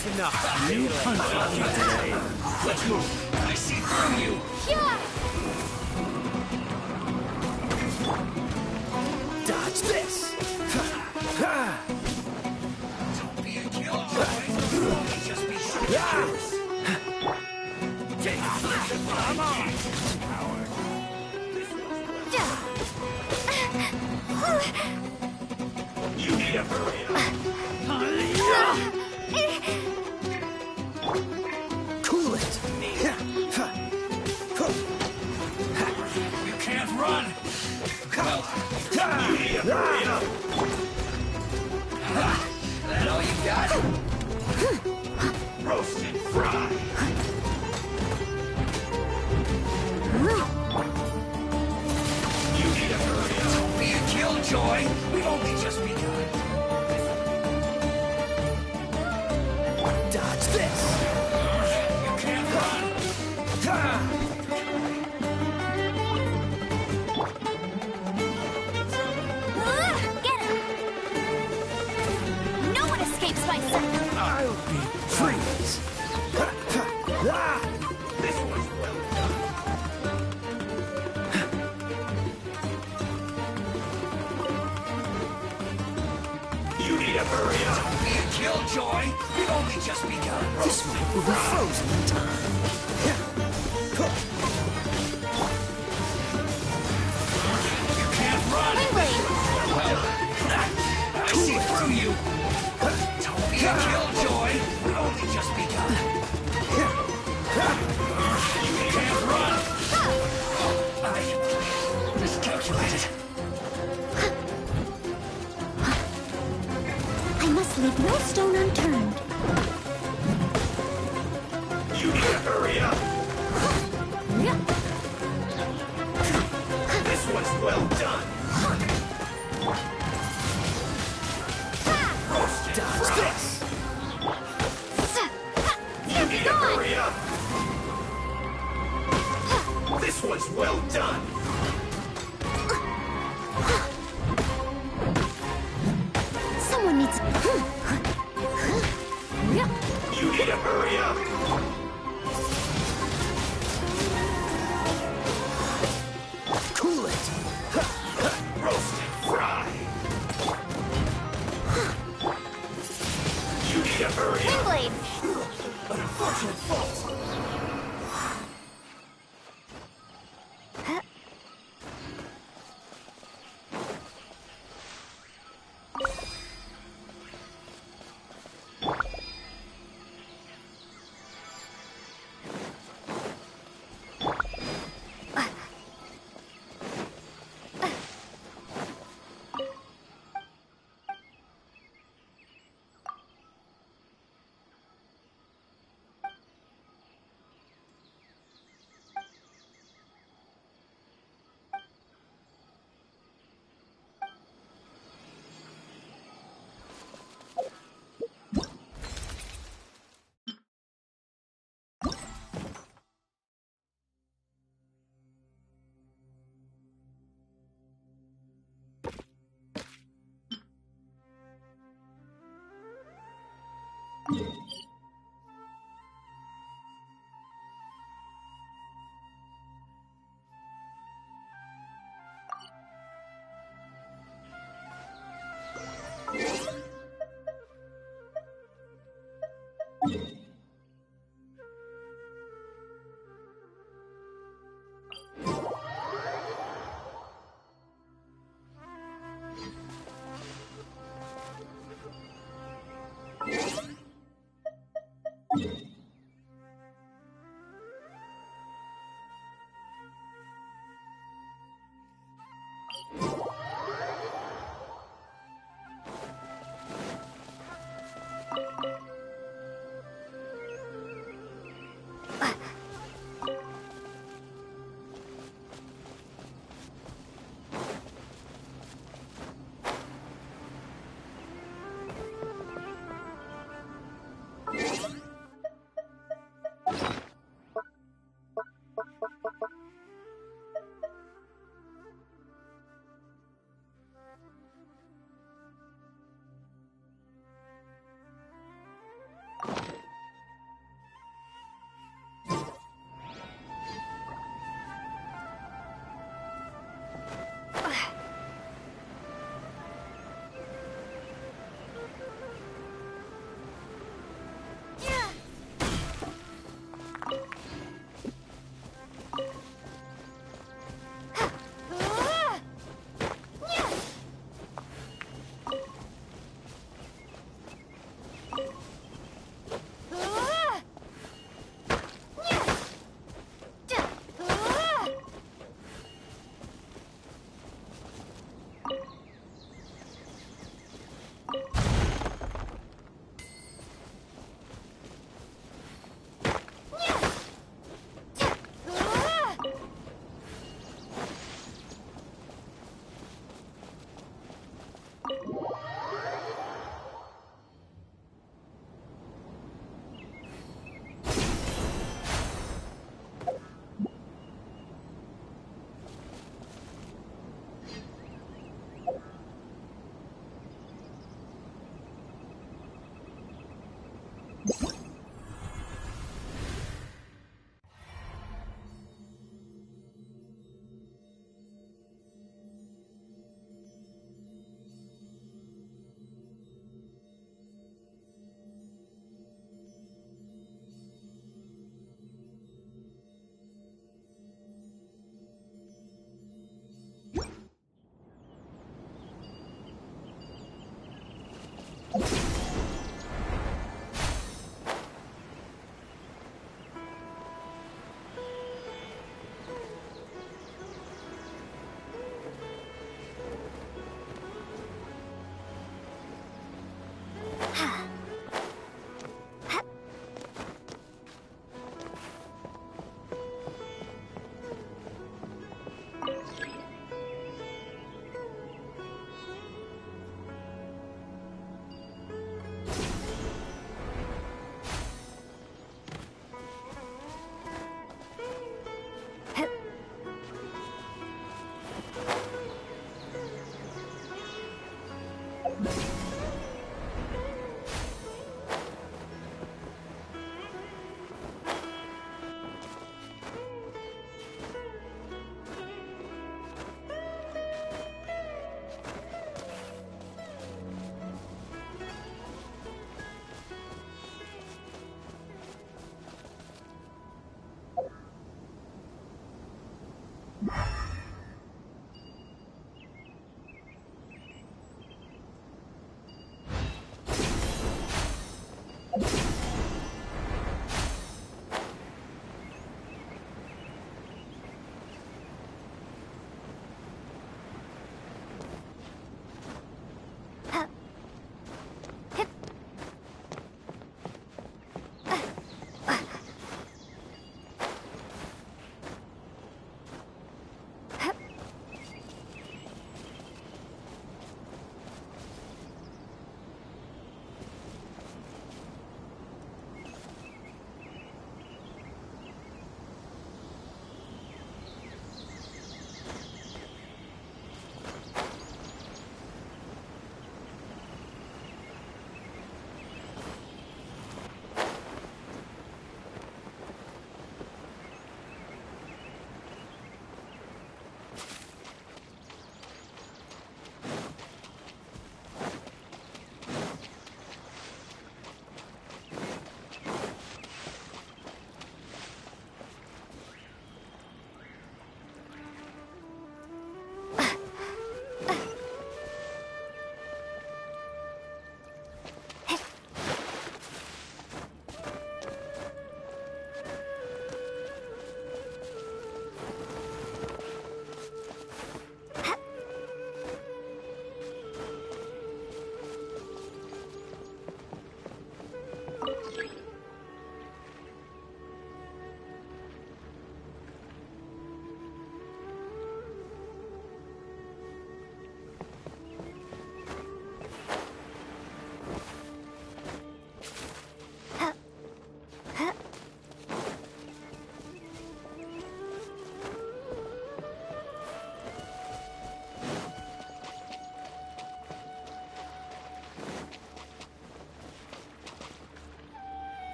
Close enough. You punch you today. Let's move. I see through you. Yeah. Dodge this. Don't be a killjoy. Just be sure. Come on. You need a hurry up. Cool it. You can't run. Well, you need a hurry up. That all you got? Roast and fry. You need a hurry up. Don't be a killjoy. We've only just begun. Dodge this. You can't run. Get him. No one escapes my sight. I'll be freeze. This was well done. You need a hurry up. Don't be a killjoy. We've only just begun. This one will be frozen in time. You can't run. Wingblade. Well, I see through you. Don't be a killjoy. We've only just begun. You can't run. I miscalculated. I must leave no stone unturned. You need to hurry up. This one's well done. Roasted. Dodge this. You need to hurry up. This one's well done. Someone needs. You need to hurry up. Cool it. Roast and fry. You need to hurry up. Wingblade. An unfortunate fault.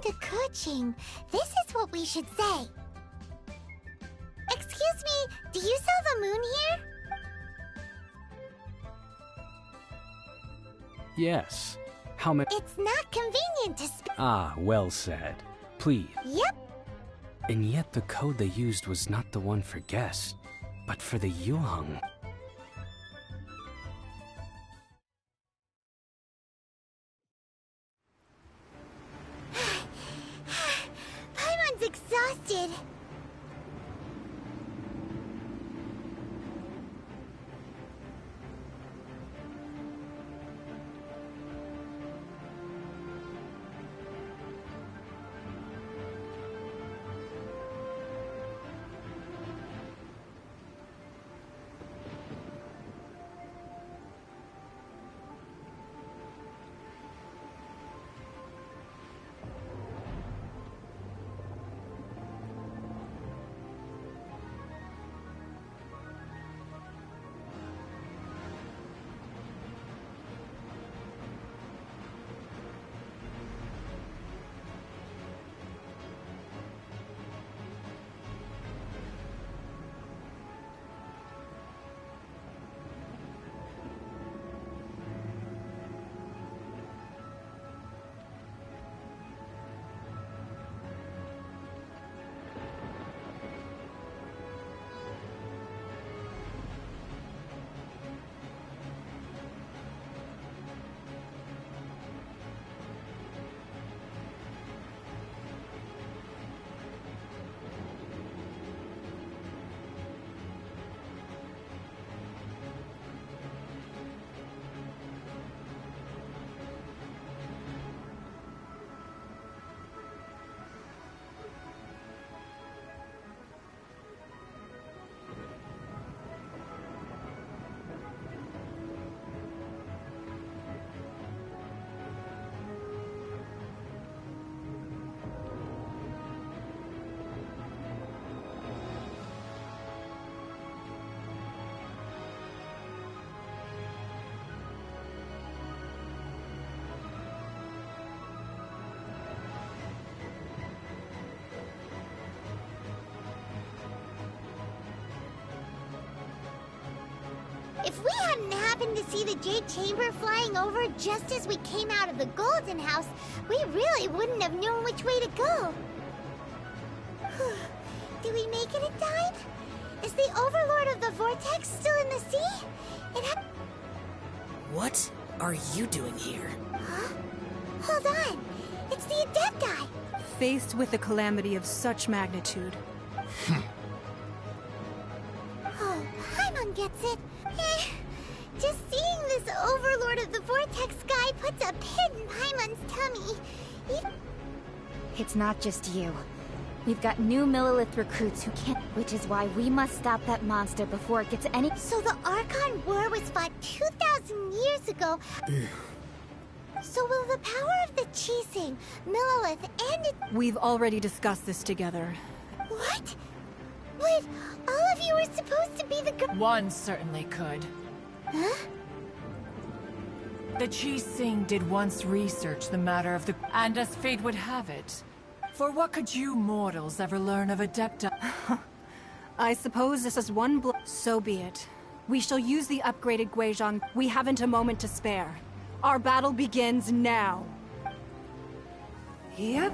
to coaching, this is what we should say. Excuse me, do you sell the moon here? Yes. How many? It's not convenient to Ah, well said. Please. Yep. And yet the code they used was not the one for guests, but for the Yuheng. Paimon's exhausted. If we hadn't happened to see the Jade Chamber flying over just as we came out of the Golden House, we really wouldn't have known which way to go. Do we make it in time? Is the Overlord of the Vortex still in the sea? What are you doing here? Huh? Hold on. It's the Adept guy. Faced with a calamity of such magnitude, Oh, Paimon gets it. Just seeing this Overlord of the Vortex guy puts a pit in Paimon's tummy. It's not just you. We've got new Millilith recruits who can't... Which is why we must stop that monster before it gets any... So the Archon War was fought 2,000 years ago. So will the power of the Chising, Millilith, and it... we've already discussed this together. What? But all of you were supposed to be the... One certainly could. Huh? The Chising did once research the matter of the... And as fate would have it, for what could you mortals ever learn of Adepta? I suppose this is one blow. So be it. We shall use the upgraded Guizhong. We haven't a moment to spare. Our battle begins now. Yep.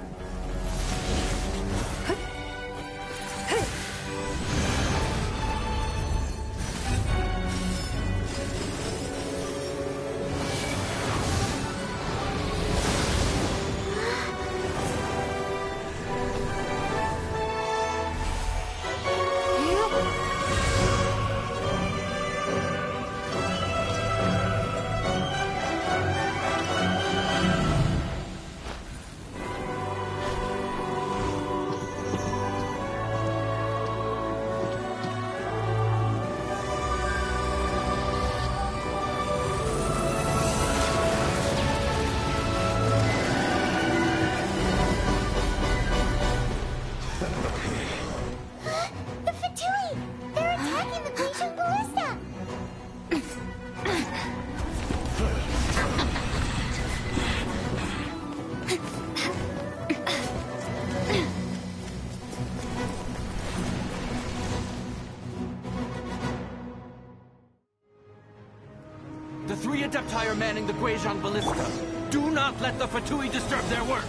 The 3 Adepti are manning the Guizhong Ballista. Do not let the Fatui disturb their work!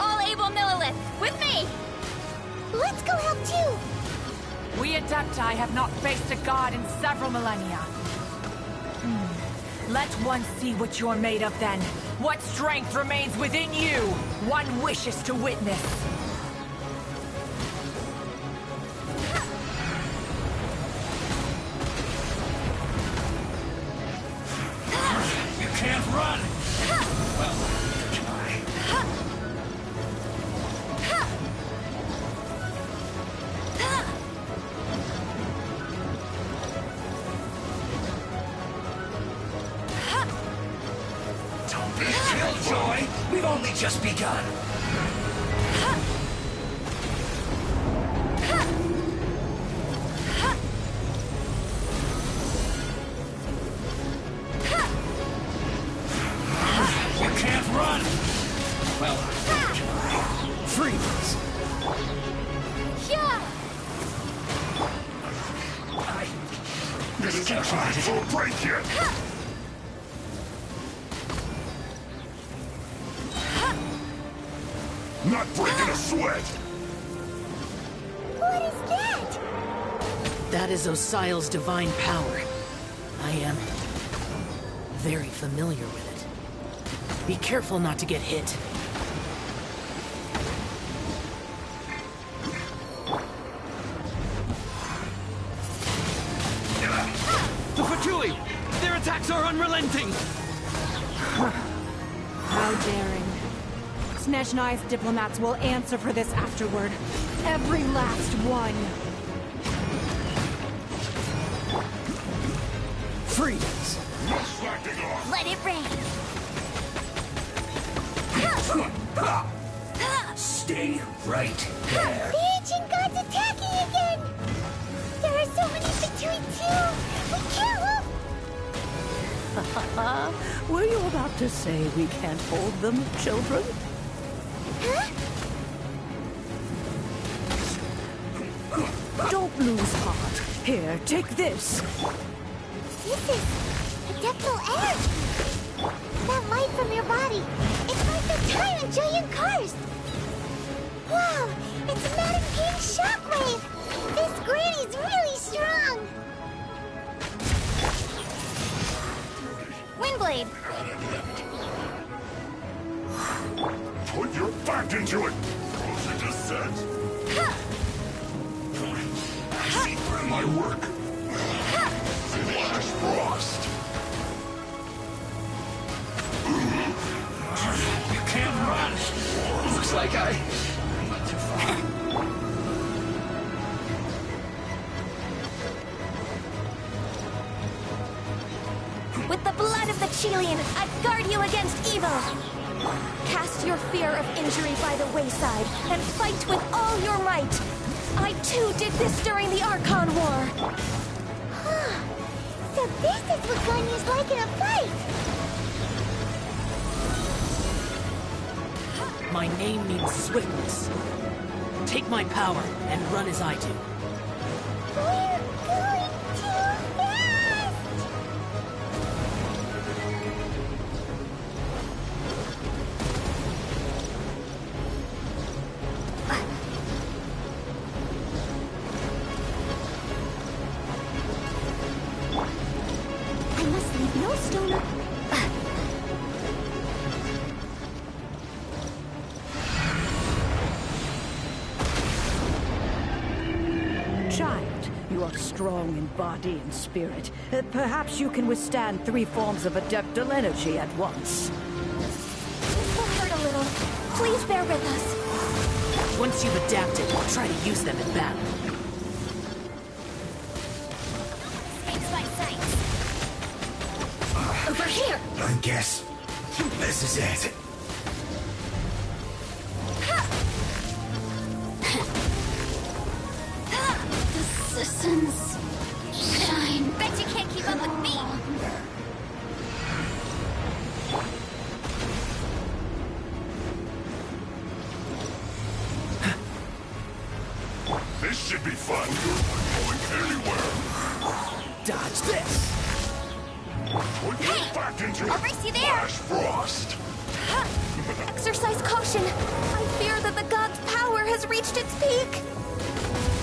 All able Millilith, with me! Let's go help too! We Adepti have not faced a god in several millennia. Let one see what you're made of then. What strength remains within you? One wishes to witness. You can't run! Well, can I? Don't be killjoy! We've only just begun! You can't run! Well, can I? Freeze! Yeah! This is time for a break yet! Not breaking a sweat! What is that? That is Osial's divine power. I am very familiar with it. Be careful not to get hit. The Fatui! Their attacks are unrelenting! How daring. Snezhnai's diplomats will answer for this afterward. Every last one. Freeze! No slacking off! Let it rain! Stay right there. The ancient god's attacking again! There are so many Fatui too! We can't look! Were you about to say we can't hold them, children? Huh? Don't lose heart. Here, take this. This is adeptal air! That light from your body, it's like the time in Giant Karst! Wow, it's Madame King's shockwave! This granny's really strong! Windblade! Put your back into it! Frozen descent! I see through my work! Flash frost! You can't run! Looks like I went too far. With the blood of the Chilean, I guard you against evil! Cast your fear of injury by the wayside, and fight with all your might! I too did this during the Archon War! So this is what Ganya's like in a fight! My name means swiftness. Take my power and run as I do. We're going too fast! I must leave no stone. Child, you are strong in body and spirit. Perhaps you can withstand 3 forms of adeptal energy at once. This will hurt a little. Please bear with us. Once you've adapted, try to use them in battle. It's my sight. Over here! I guess this is it. The sun's shine. Bet you can't keep up with me. This should be fun. You're not going anywhere. Dodge this! Put into I'll race you there! Flash Frost! Exercise caution! I fear that the god's power has reached its peak!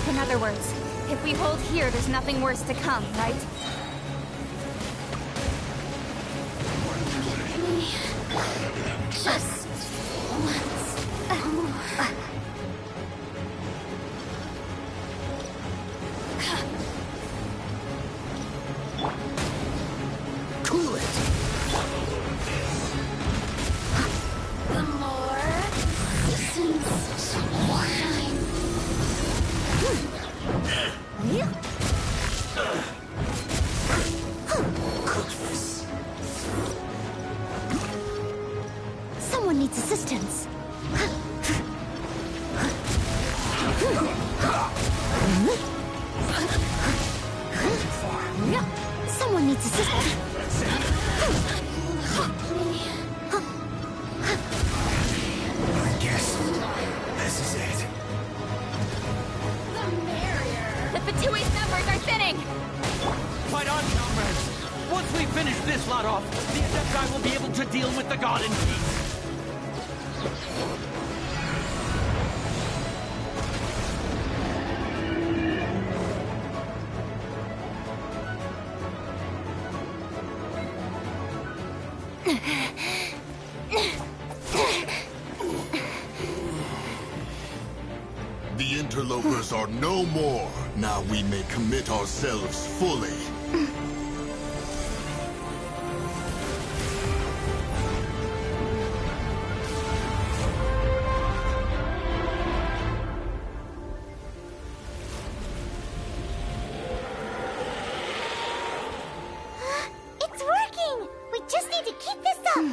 In other words, if we hold here, there's nothing worse to come, right? Just once. Cool it! The more distance shine. Someone needs assistance. Someone needs assistance. I guess this is it. The Fatui's numbers are thinning! Fight on, comrades! Once we finish this lot off, the Adepti will be able to deal with the god in peace. The interlopers are no more. Now we may commit ourselves fully. It's working! We just need to keep this up!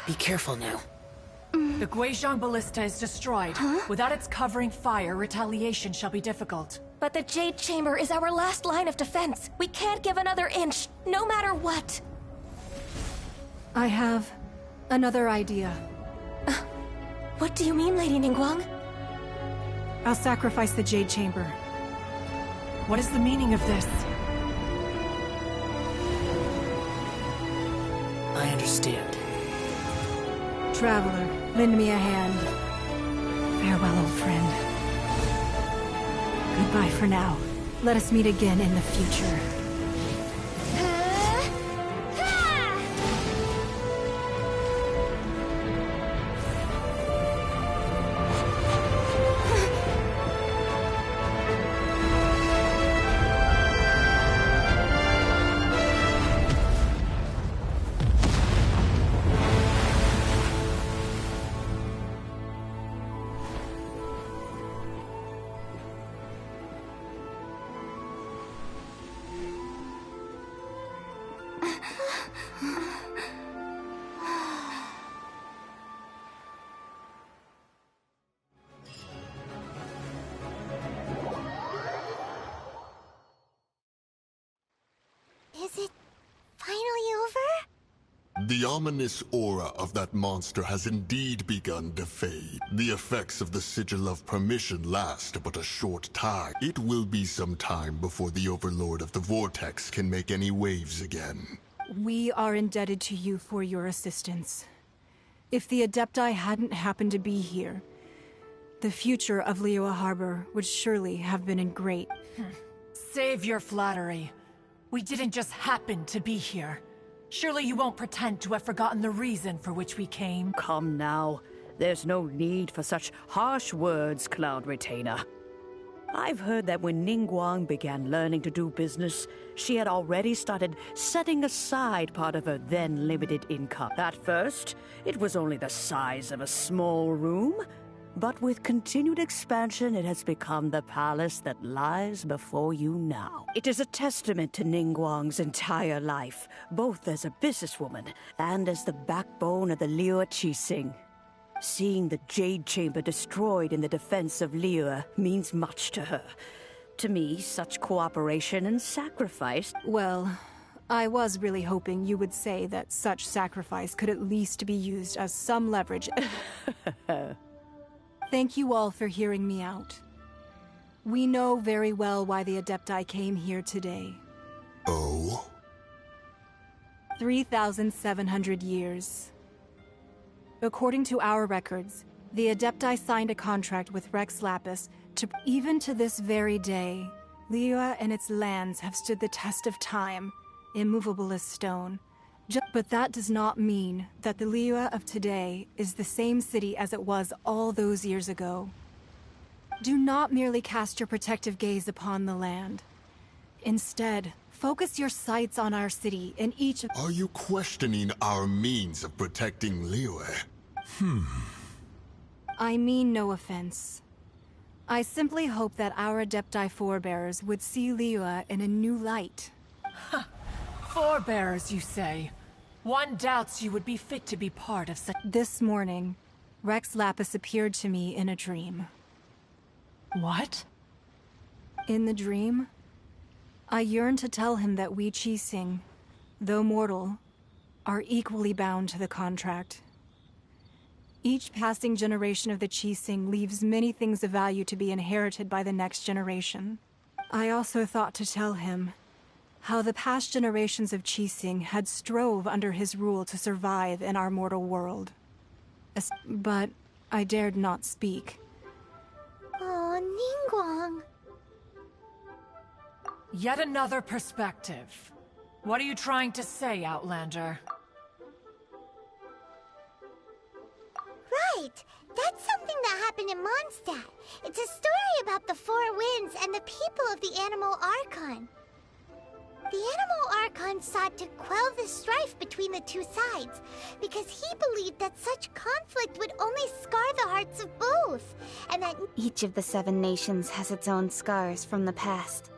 Be careful now. The Guizhong Ballista is destroyed. Without its covering fire, retaliation shall be difficult. But the Jade Chamber is our last line of defense. We can't give another inch, no matter what. I have another idea. What do you mean, Lady Ningguang? I'll sacrifice the Jade Chamber. What is the meaning of this? I understand. Traveler, lend me a hand. Farewell, old friend. Goodbye for now. Let us meet again in the future. Is it finally over? The ominous aura of that monster has indeed begun to fade. The effects of the Sigil of Permission last but a short time. It will be some time before the Overlord of the Vortex can make any waves again. We are indebted to you for your assistance. If the Adepti hadn't happened to be here, the future of Liyue Harbor would surely have been in great... Save your flattery. We didn't just happen to be here. Surely you won't pretend to have forgotten the reason for which we came. Come now. There's no need for such harsh words, Cloud Retainer. I've heard that when Ningguang began learning to do business, she had already started setting aside part of her then limited income. At first, it was only the size of a small room, but with continued expansion, it has become the palace that lies before you now. It is a testament to Ningguang's entire life, both as a businesswoman and as the backbone of the Liyue Qixing. Seeing the Jade Chamber destroyed in the defense of Liyue means much to her. To me, such cooperation and sacrifice... Well, I was really hoping you would say that such sacrifice could at least be used as some leverage. Thank you all for hearing me out. We know very well why the Adepti came here today. Oh? 3,700 years. According to our records, the Adepti signed a contract with Rex Lapis to... Even to this very day, Liyue and its lands have stood the test of time, immovable as stone. But that does not mean that the Liyue of today is the same city as it was all those years ago. Do not merely cast your protective gaze upon the land. Instead, focus your sights on our city and each of... Are you questioning our means of protecting Liyue? I mean no offense. I simply hope that our Adepti forebears would see Liyue in a new light. Forebears, you say? One doubts you would be fit to be part of such... This morning, Rex Lapis appeared to me in a dream. What? In the dream, I yearned to tell him that we Qixing, though mortal, are equally bound to the contract. Each passing generation of the Qixing leaves many things of value to be inherited by the next generation. I also thought to tell him how the past generations of Qixing had strove under his rule to survive in our mortal world. But I dared not speak. Oh, Ningguang. Yet another perspective. What are you trying to say, Outlander? Right! That's something that happened in Mondstadt. It's a story about the Four Winds and the people of the Animal Archon. The Animal Archon sought to quell the strife between the two sides, because he believed that such conflict would only scar the hearts of both, and that... Each of the 7 nations has its own scars from the past.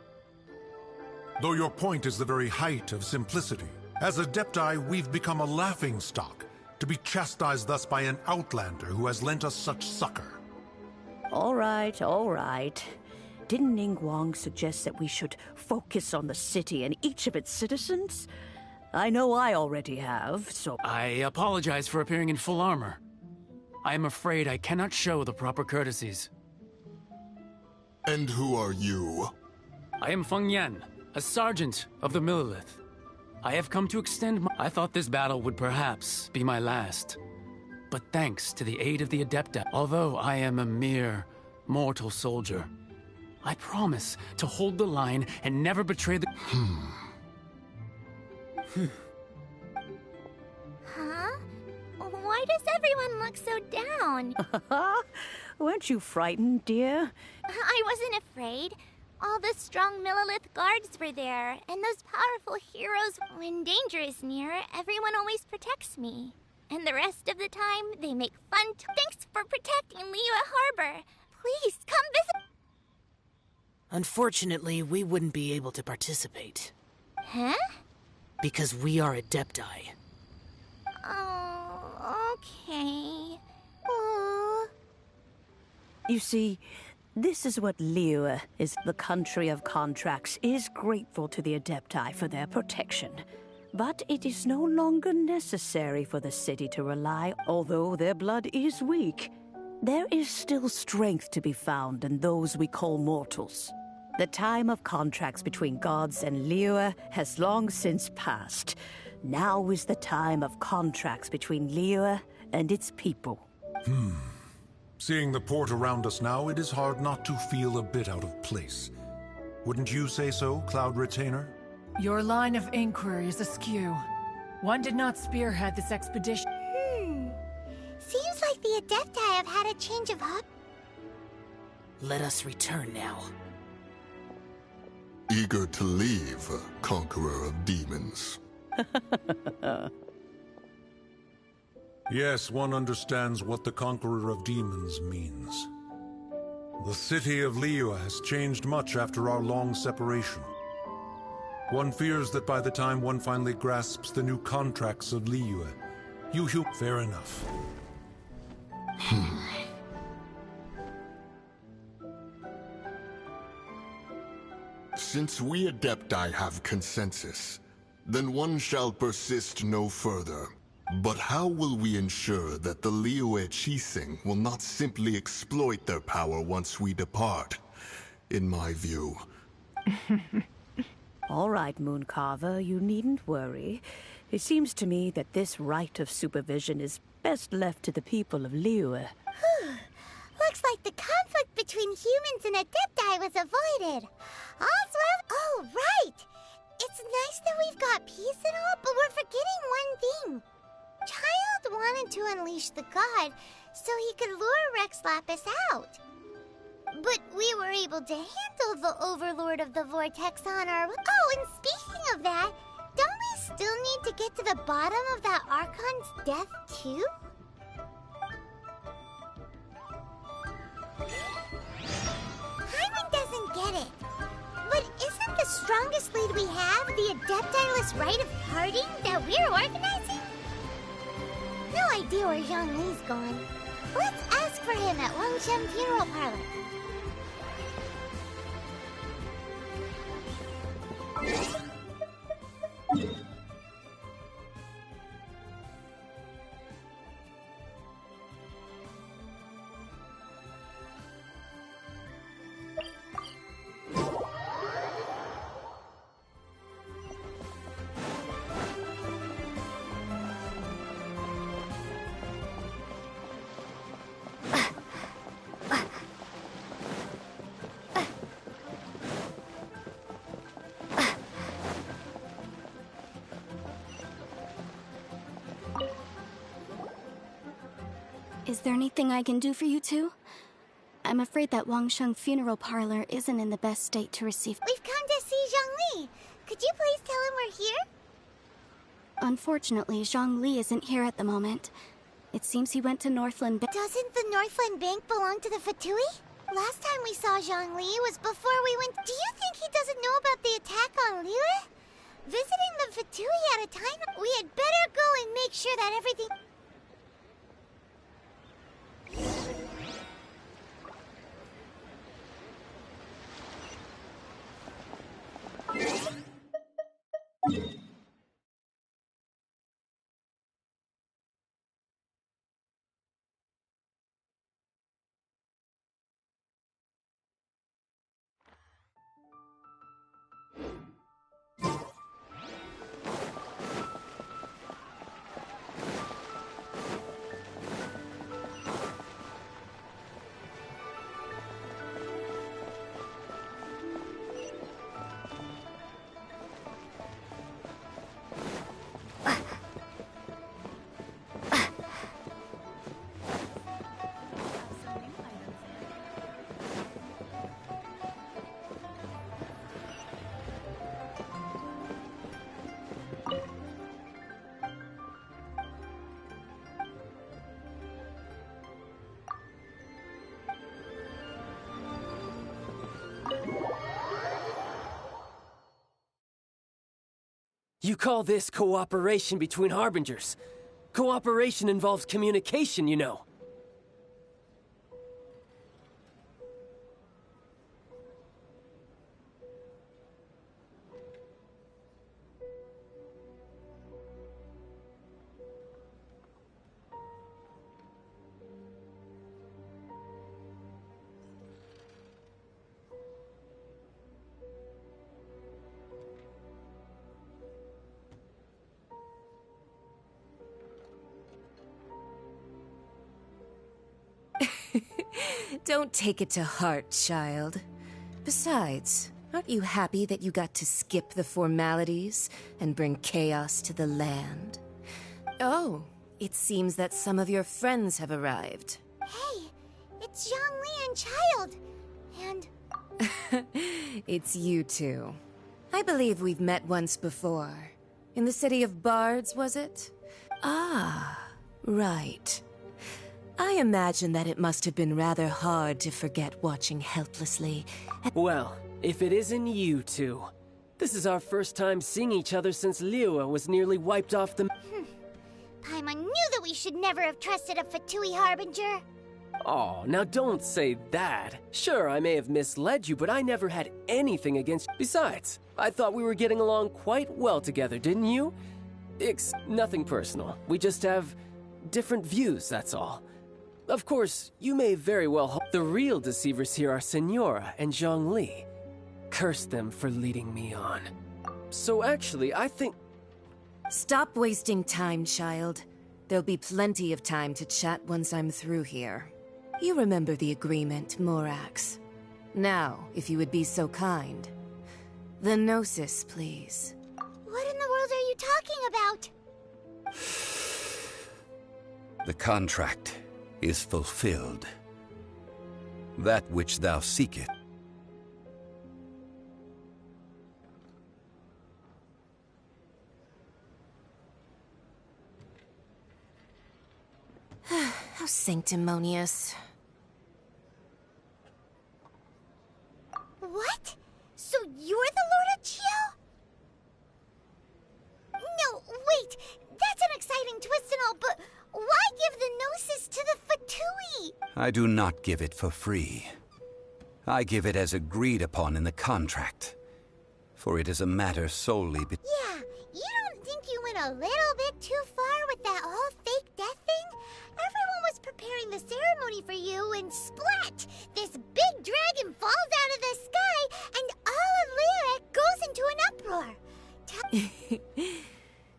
Though your point is the very height of simplicity, as Adepti, we've become a laughingstock, to be chastised thus by an outlander who has lent us such succor. All right, all right. Didn't Ningguang suggest that we should focus on the city and each of its citizens? I know I already have, so... I apologize for appearing in full armor. I am afraid I cannot show the proper courtesies. And who are you? I am Feng Yan, a sergeant of the Millelith. I have come to extend my... I thought this battle would perhaps be my last. But thanks to the aid of the Adepti, although I am a mere mortal soldier, I promise to hold the line and never betray the... Huh? Why does everyone look so down? Weren't you frightened, dear? I wasn't afraid. All the strong Millelith guards were there, and those powerful heroes. When danger is near, everyone always protects me. And the rest of the time, they make fun. Thanks for protecting Liyue Harbor. Please, come visit. Unfortunately, we wouldn't be able to participate. Huh? Because we are Adepti. Oh, okay. Oh. You see, this is what Liyue is. The country of contracts is grateful to the Adepti for their protection. But it is no longer necessary for the city to rely, although their blood is weak. There is still strength to be found in those we call mortals. The time of contracts between gods and Liyue has long since passed. Now is the time of contracts between Liyue and its people. Seeing the port around us now, it is hard not to feel a bit out of place. Wouldn't you say so, Cloud Retainer? Your line of inquiry is askew. One did not spearhead this expedition. Seems like the Adepti have had a change of heart. Let us return now. Eager to leave, conqueror of demons. Yes, one understands what the conqueror of demons means. The city of Liyue has changed much after our long separation. One fears that by the time one finally grasps the new contracts of Liyue, fair enough. Since we Adepti have consensus, then one shall persist no further. But how will we ensure that the Liyue Qixing will not simply exploit their power once we depart? In my view. All right, Mooncarver, you needn't worry. It seems to me that this right of supervision is best left to the people of Liyue. Looks like the conflict between humans and Adepti was avoided. All's well. Oh, right! It's nice that we've got peace and all, but we're forgetting one thing. Child wanted to unleash the god so he could lure Rex Lapis out. But we were able to handle the Overlord of the Vortex on our... Oh, and speaking of that, don't we still need to get to the bottom of that Archon's death, too? Hyman doesn't get it. But isn't the strongest lead we have the Adeptiless Rite of Parting that we're organizing? No idea where Zhongli's gone. Let's ask for him at Wangshan Funeral Parlor. Is there anything I can do for you two? I'm afraid that Wangsheng Funeral Parlor isn't in the best state to receive... We've come to see Zhongli. Could you please tell him we're here? Unfortunately, Zhongli isn't here at the moment. It seems he went to Northland Bank. Doesn't the Northland Bank belong to the Fatui? Last time we saw Zhongli was before we went... Do you think he doesn't know about the attack on Liyue? Visiting the Fatui at a time... We had better go and make sure that everything... You call this cooperation between Harbingers? Cooperation involves communication, you know. Don't take it to heart, child. Besides, aren't you happy that you got to skip the formalities and bring chaos to the land? Oh, it seems that some of your friends have arrived. Hey, it's Zhongli and Child. And... It's you two. I believe we've met once before. In the city of Bards, was it? Ah, right. I imagine that it must have been rather hard to forget watching helplessly. Well, if it isn't you two. This is our first time seeing each other since Liyue was nearly wiped off the... Paimon knew that we should never have trusted a Fatui Harbinger. Oh, now don't say that. Sure, I may have misled you, but I never had anything against... Besides, I thought we were getting along quite well together, didn't you? Nothing personal. We just have different views, that's all. Of course, you may very well... The real deceivers here are Senora and Zhongli. Curse them for leading me on. So actually, I think... Stop wasting time, child. There'll be plenty of time to chat once I'm through here. You remember the agreement, Morax. Now, if you would be so kind. The Gnosis, please. What in the world are you talking about? The contract is fulfilled. That which thou seekest. How sanctimonious. What? So you're the Lord of Chiao? No, wait! That's an exciting twist and all, but why give the Gnosis to the Fatui? I do not give it for free. I give it as agreed upon in the contract. For it is a matter solely Yeah, you don't think you went a little bit too far with that whole fake death thing? Everyone was preparing the ceremony for you, and splat! This big dragon falls out of the sky, and all of Lyric goes into an uproar.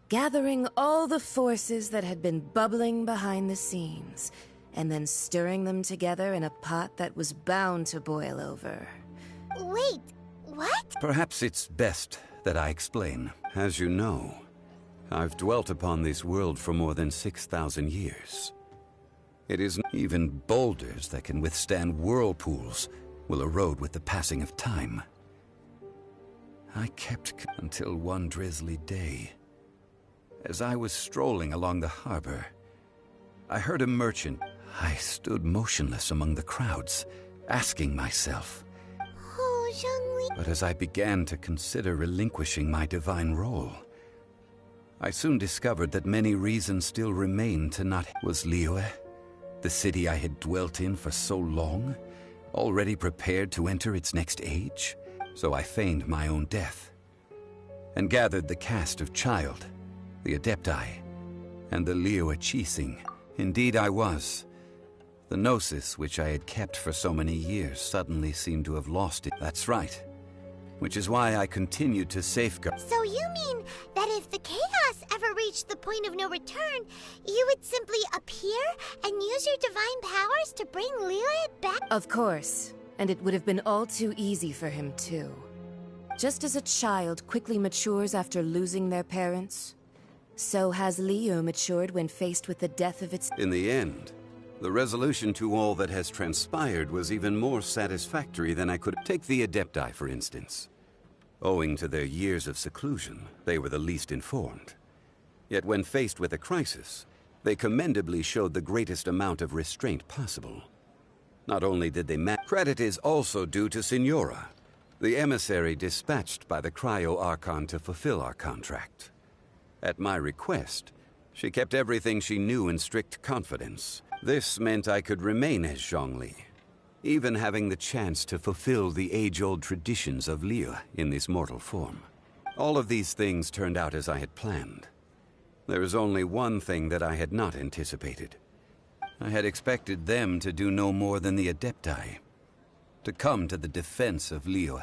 Gathering all the forces that had been bubbling behind the scenes, and then stirring them together in a pot that was bound to boil over. Wait, what? Perhaps it's best that I explain. As you know, I've dwelt upon this world for more than 6,000 years. It is even boulders that can withstand whirlpools will erode with the passing of time. I kept until one drizzly day. As I was strolling along the harbor, I heard a merchant. I stood motionless among the crowds, asking myself, Oh, Zhongli. But as I began to consider relinquishing my divine role, I soon discovered that many reasons still remained to not... Was Liyue, the city I had dwelt in for so long, already prepared to enter its next age? So I feigned my own death, and gathered the cast of Child, the Adepti, and the Liyue Qixing. Indeed I was. The Gnosis, which I had kept for so many years, suddenly seemed to have lost it. That's right. Which is why I continued to safeguard. So you mean that if the chaos ever reached the point of no return, you would simply appear and use your divine powers to bring Liyue back? Of course. And it would have been all too easy for him, too. Just as a child quickly matures after losing their parents, so has Liyue matured when faced with the death of its... In the end, the resolution to all that has transpired was even more satisfactory than I could... Take the Adepti, for instance. Owing to their years of seclusion, they were the least informed. Yet when faced with a crisis, they commendably showed the greatest amount of restraint possible. Not only did they credit is also due to Senora, the emissary dispatched by the Cryo-Archon to fulfill our contract. At my request, she kept everything she knew in strict confidence. This meant I could remain as Zhongli, even having the chance to fulfill the age-old traditions of Liyue in this mortal form. All of these things turned out as I had planned. There is only one thing that I had not anticipated. I had expected them to do no more than the Adepti, to come to the defense of Liyue.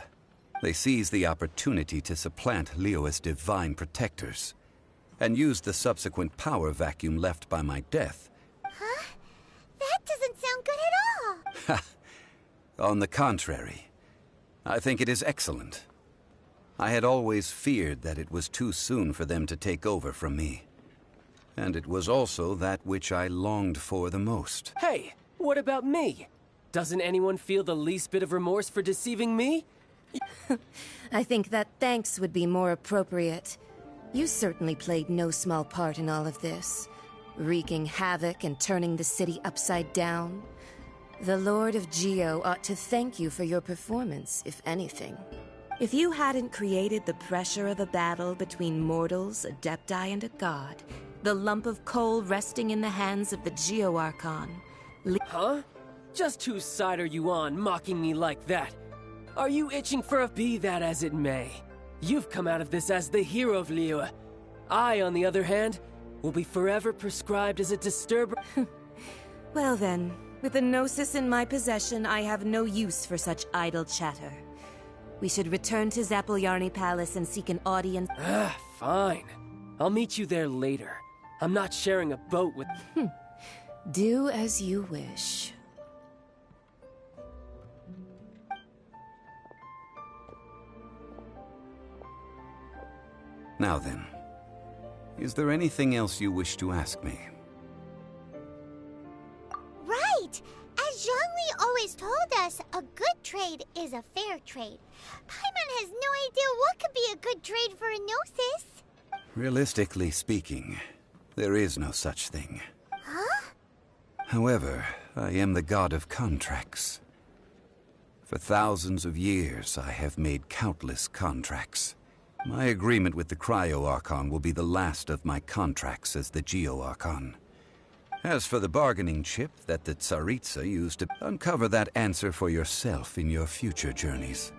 They seized the opportunity to supplant Liyue's divine protectors, and used the subsequent power vacuum left by my death. Huh? That doesn't sound good at all! On the contrary, I think it is excellent. I had always feared that it was too soon for them to take over from me. And it was also that which I longed for the most. Hey, what about me? Doesn't anyone feel the least bit of remorse for deceiving me? I think that thanks would be more appropriate. You certainly played no small part in all of this, wreaking havoc and turning the city upside down. The Lord of Geo ought to thank you for your performance, if anything. If you hadn't created the pressure of a battle between mortals, adepti, and a god, the lump of coal resting in the hands of the Geo Archon... Huh? Just whose side are you on, mocking me like that? Are you itching for a... Be that as it may. You've come out of this as the hero of Liyue. I, on the other hand, will be forever prescribed as a disturber... Well then, with the Gnosis in my possession, I have no use for such idle chatter. We should return to Zappolyarny Palace and seek an audience... Fine. I'll meet you there later. I'm not sharing a boat with... Do as you wish. Now then, is there anything else you wish to ask me? Right! As Zhongli always told us, a good trade is a fair trade. Paimon has no idea what could be a good trade for a Gnosis. Realistically speaking, there is no such thing. Huh? However, I am the god of contracts. For thousands of years, I have made countless contracts. My agreement with the Cryo Archon will be the last of my contracts as the Geo Archon. As for the bargaining chip that the Tsaritsa used to uncover that answer for yourself in your future journeys.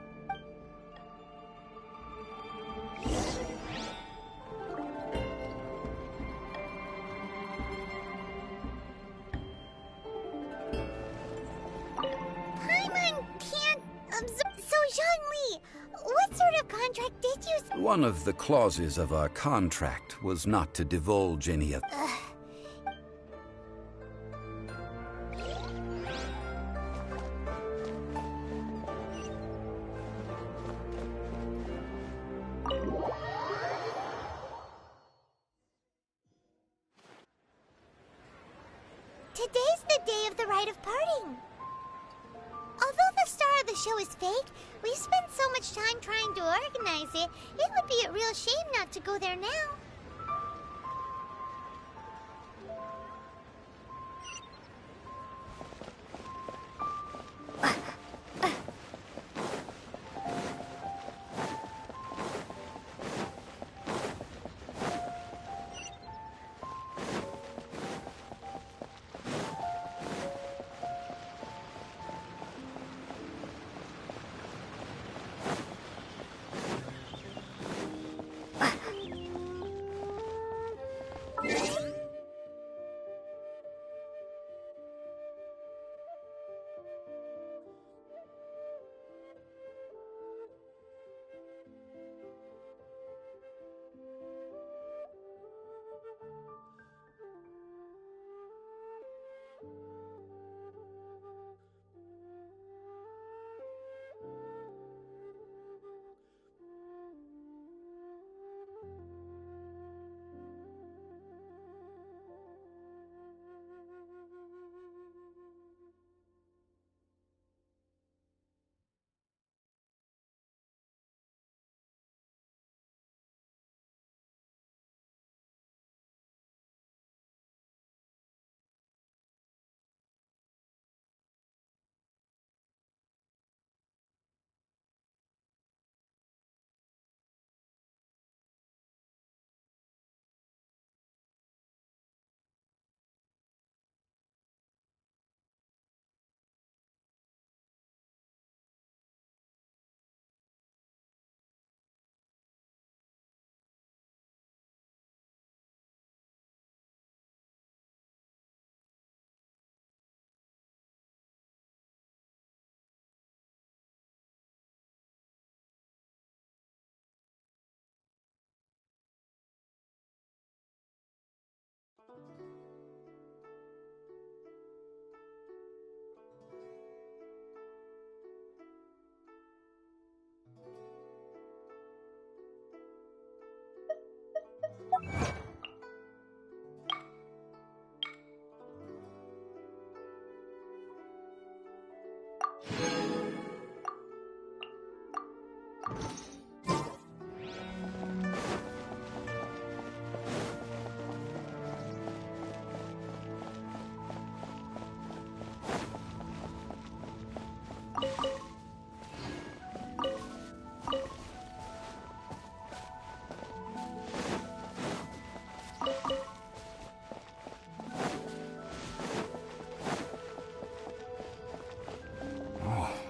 Paimon can't absorb... So, Zhongli, what sort of contract did you... One of the clauses of our contract was not to divulge any of... Today's the day of the rite of parting. Although the star of the show is fake, we spent so much time trying to organize it, it would be a real shame not to go there now.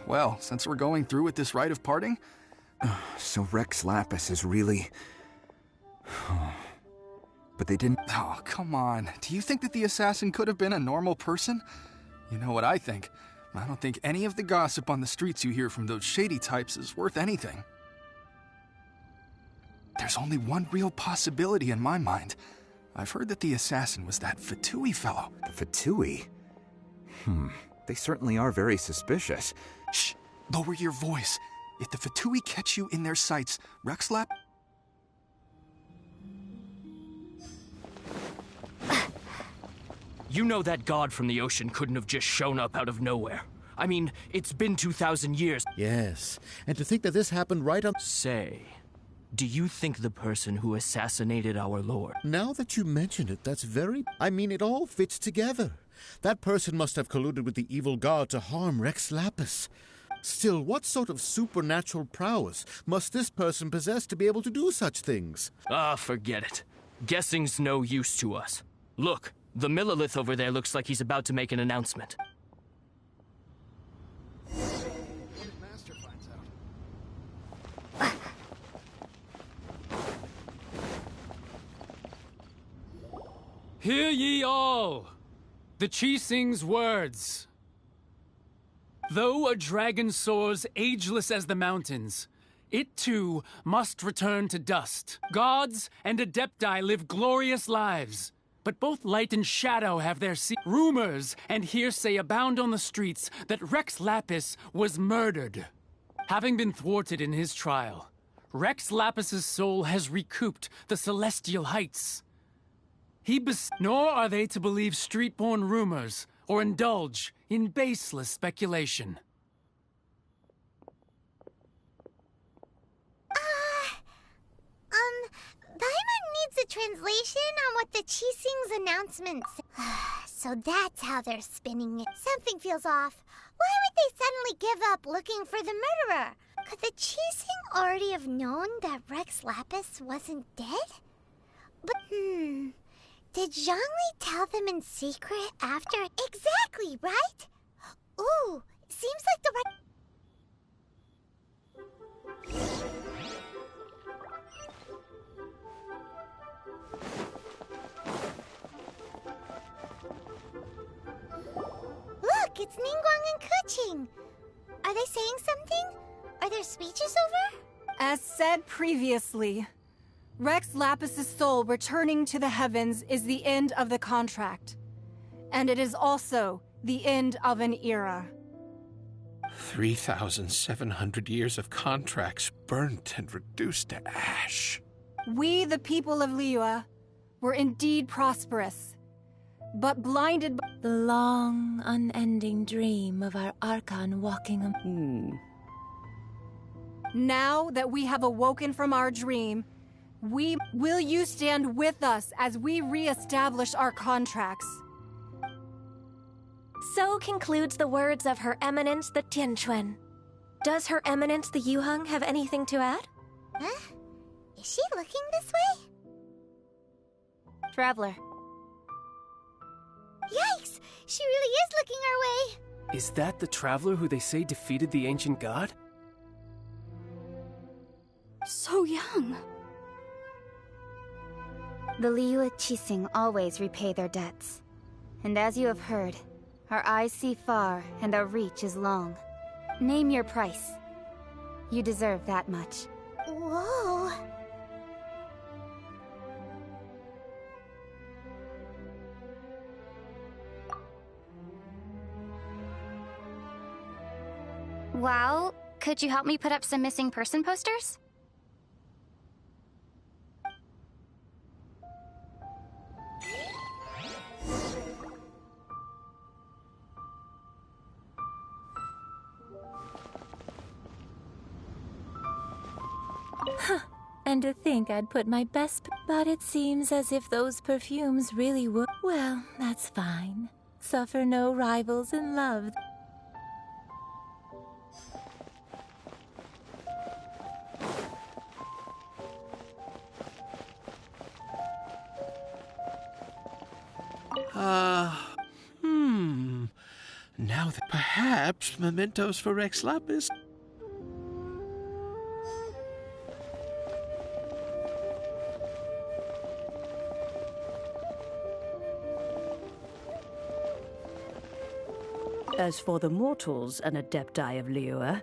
Well, since we're going through with this rite of parting... So Rex Lapis is really... But they didn't... Oh, come on. Do you think that the assassin could have been a normal person? You know what I think. I don't think any of the gossip on the streets you hear from those shady types is worth anything. There's only one real possibility in my mind. I've heard that the assassin was that Fatui fellow. The Fatui? They certainly are very suspicious. Shh! Lower your voice. If the Fatui catch you in their sights, Rexlap... You know that god from the ocean couldn't have just shown up out of nowhere. I mean, it's been 2,000 years. Yes, and to think that this happened right on... Say, do you think the person who assassinated our lord... Now that you mention it, that's very... I mean, it all fits together. That person must have colluded with the evil god to harm Rex Lapis. Still, what sort of supernatural prowess must this person possess to be able to do such things? Ah, forget it. Guessing's no use to us. Look, the Millilith over there looks like he's about to make an announcement. Hear ye all! The Qixing's words. Though a dragon soars ageless as the mountains, it too must return to dust. Gods and Adepti live glorious lives, but both light and shadow have their rumors and hearsay abound on the streets that Rex Lapis was murdered. Having been thwarted in his trial, Rex Lapis's soul has recouped the celestial heights. Nor are they to believe street-born rumors or indulge in baseless speculation. Paimon needs a translation on what the Qixing's announcement said. So that's how they're spinning it. Something feels off. Why would they suddenly give up looking for the murderer? Could the Qixing already have known that Rex Lapis wasn't dead? But, did Zhongli tell them in secret after? Exactly, right? Ooh, seems like the right... Look, it's Ningguang and Keqing. Are they saying something? Are their speeches over? As said previously, Rex Lapis's soul returning to the heavens is the end of the contract. And it is also the end of an era. 3,700 years of contracts burnt and reduced to ash. We, the people of Liyue, were indeed prosperous, but blinded by the long, unending dream of our Archon walking Now that we have awoken from our dream, will you stand with us as we re-establish our contracts? So concludes the words of Her Eminence the Tianquan. Does Her Eminence the Yuheng have anything to add? Huh? Is she looking this way? Traveler. Yikes! She really is looking our way! Is that the traveler who they say defeated the ancient god? So young. The Liyue Qixing always repay their debts. And as you have heard, our eyes see far and our reach is long. Name your price. You deserve that much. Whoa. Well, could you help me put up some missing person posters? And to think I'd put my best... But it seems as if those perfumes really were... Well, that's fine. Suffer no rivals in love. Now that Perhaps mementos for Rex Lapis? As for the mortals and adepti of Liyue,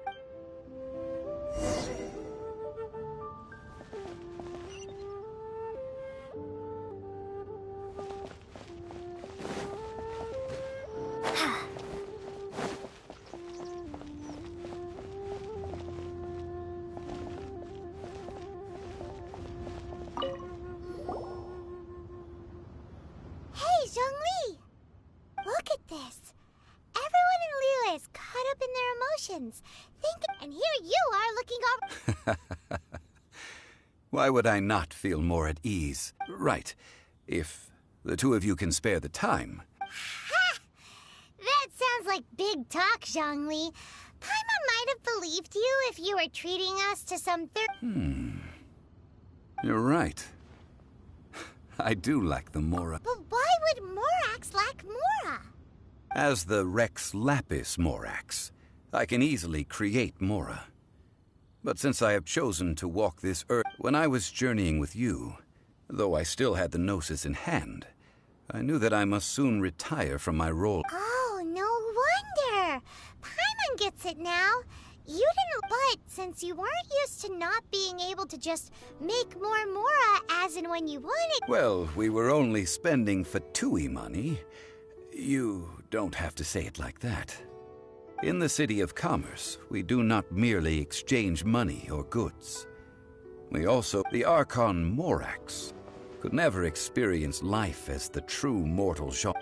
Hey, Zhongli! Look at this. Everyone in Liyue is caught up in their emotions. And here you are looking all... Why would I not feel more at ease? Right. If the two of you can spare the time. Ha! That sounds like big talk, Zhongli. Paimon might have believed you if you were treating us to some You're right. I do lack the Mora. But why would Morax lack Mora? As the Rex Lapis Morax, I can easily create Mora. But since I have chosen to walk this earth, when I was journeying with you, though I still had the Gnosis in hand, I knew that I must soon retire from my role. Oh, no wonder! Paimon gets it now. You didn't, but since you weren't used to not being able to just make more Mora as and when you wanted... Well, we were only spending Fatui money. You don't have to say it like that. In the City of Commerce, we do not merely exchange money or goods. We also... The Archon Morax could never experience life as the true mortal Jean.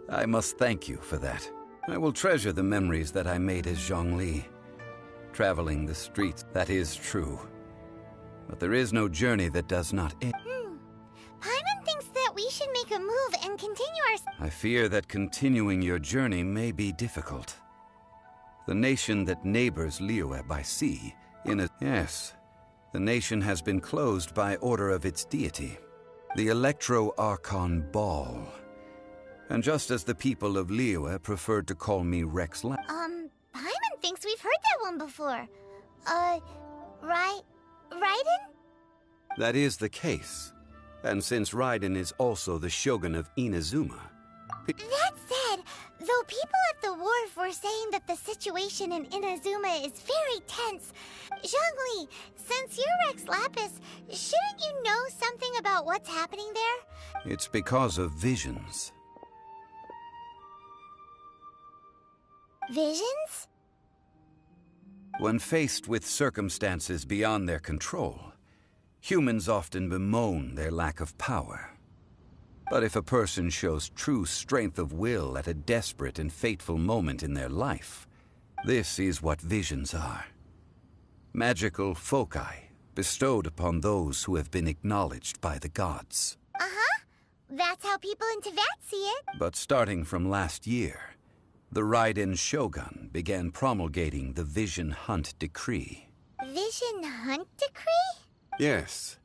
I must thank you for that. I will treasure the memories that I made as Zhongli. Traveling the streets, that is true. But there is no journey that does not end. Paimon thinks that we should make a move and continue our... I fear that continuing your journey may be difficult. The nation that neighbors Liyue by sea, Yes, the nation has been closed by order of its deity, the Electro-Archon Ball. And just as the people of Liyue preferred to call me Rex Paimon thinks we've heard that one before. Raiden? That is the case. And since Raiden is also the Shogun of Inazuma... That said, though people at the wharf were saying that the situation in Inazuma is very tense, Zhongli, since you're Rex Lapis, shouldn't you know something about what's happening there? It's because of visions. Visions? When faced with circumstances beyond their control, humans often bemoan their lack of power. But if a person shows true strength of will at a desperate and fateful moment in their life, this is what visions are. Magical foci bestowed upon those who have been acknowledged by the gods. That's how people in Teyvat see it. But starting from last year, the Raiden Shogun began promulgating the Vision Hunt Decree. Vision Hunt Decree? Yes.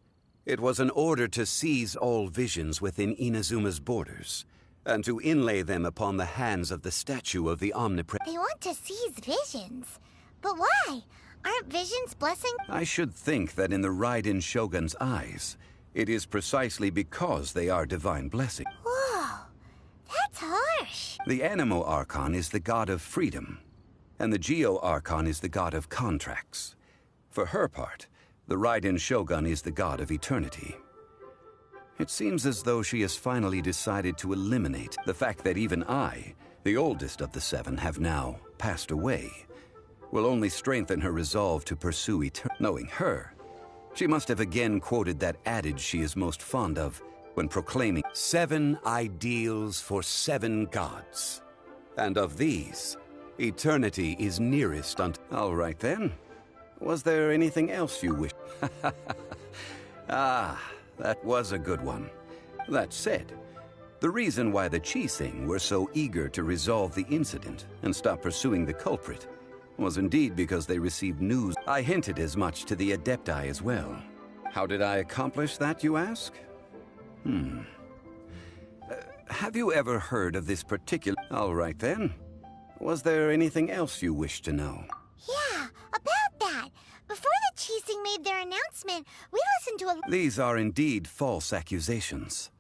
It was an order to seize all visions within Inazuma's borders, and to inlay them upon the hands of the statue of the omnipresent... They want to seize visions. But why? Aren't visions blessing? I should think that in the Raiden Shogun's eyes, it is precisely because they are divine blessing. Whoa, that's harsh. The Animo Archon is the god of freedom, and the Geo Archon is the god of contracts. For her part, the Raiden Shogun is the god of eternity. It seems as though she has finally decided to eliminate the fact that even I, the oldest of the seven, have now passed away. Will only strengthen her resolve to pursue eternity. Knowing her, she must have again quoted that adage she is most fond of when proclaiming 7 ideals for 7 gods. And of these, eternity is nearest unto... All right then. Was there anything else you wish? Ah, that was a good one. That said, the reason why the Qixing were so eager to resolve the incident and stop pursuing the culprit was indeed because they received news. I hinted as much to the Adepti as well. How did I accomplish that, you ask? Have you ever heard of this particular... All right then. Was there anything else you wish to know? Yeah, about that. Before the Qixing made their announcement, we listened to a... These are indeed false accusations.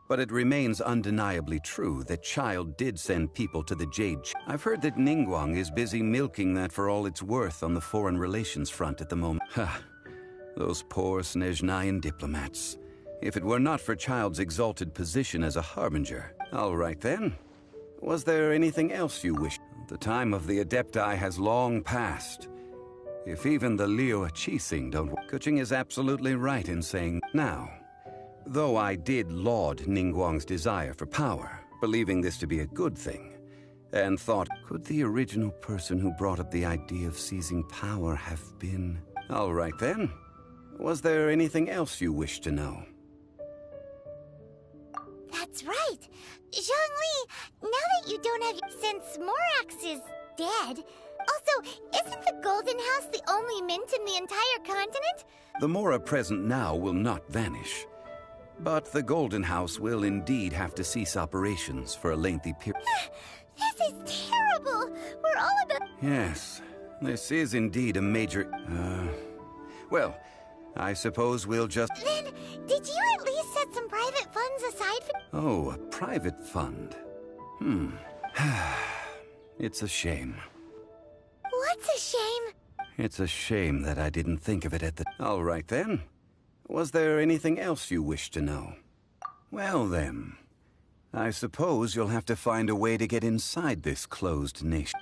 But it remains undeniably true that Child did send people to the Jade. I've heard that Ningguang is busy milking that for all it's worth on the foreign relations front at the moment. Ha! Those poor Snezhnayan diplomats. If it were not for Child's exalted position as a harbinger. All right then. Was there anything else you wish? The time of the Adepti has long passed. If even the Liyue Qixing don't... Kuching is absolutely right in saying now. Though I did laud Ningguang's desire for power, believing this to be a good thing, and thought, could the original person who brought up the idea of seizing power have been... All right then. Was there anything else you wish to know? That's right. Zhongli, now that you don't have... Since Morax is dead... Also, isn't the Golden House the only mint in the entire continent? The Mora present now will not vanish. But the Golden House will indeed have to cease operations for a lengthy period. This is terrible! We're all about... Yes, this is indeed a major... Well, I suppose we'll just... Then, did you at least set some private funds aside for... Oh, a private fund. It's a shame. What's a shame? It's a shame that I didn't think of it at the... All right then. Was there anything else you wish to know? Well then, I suppose you'll have to find a way to get inside this closed nation.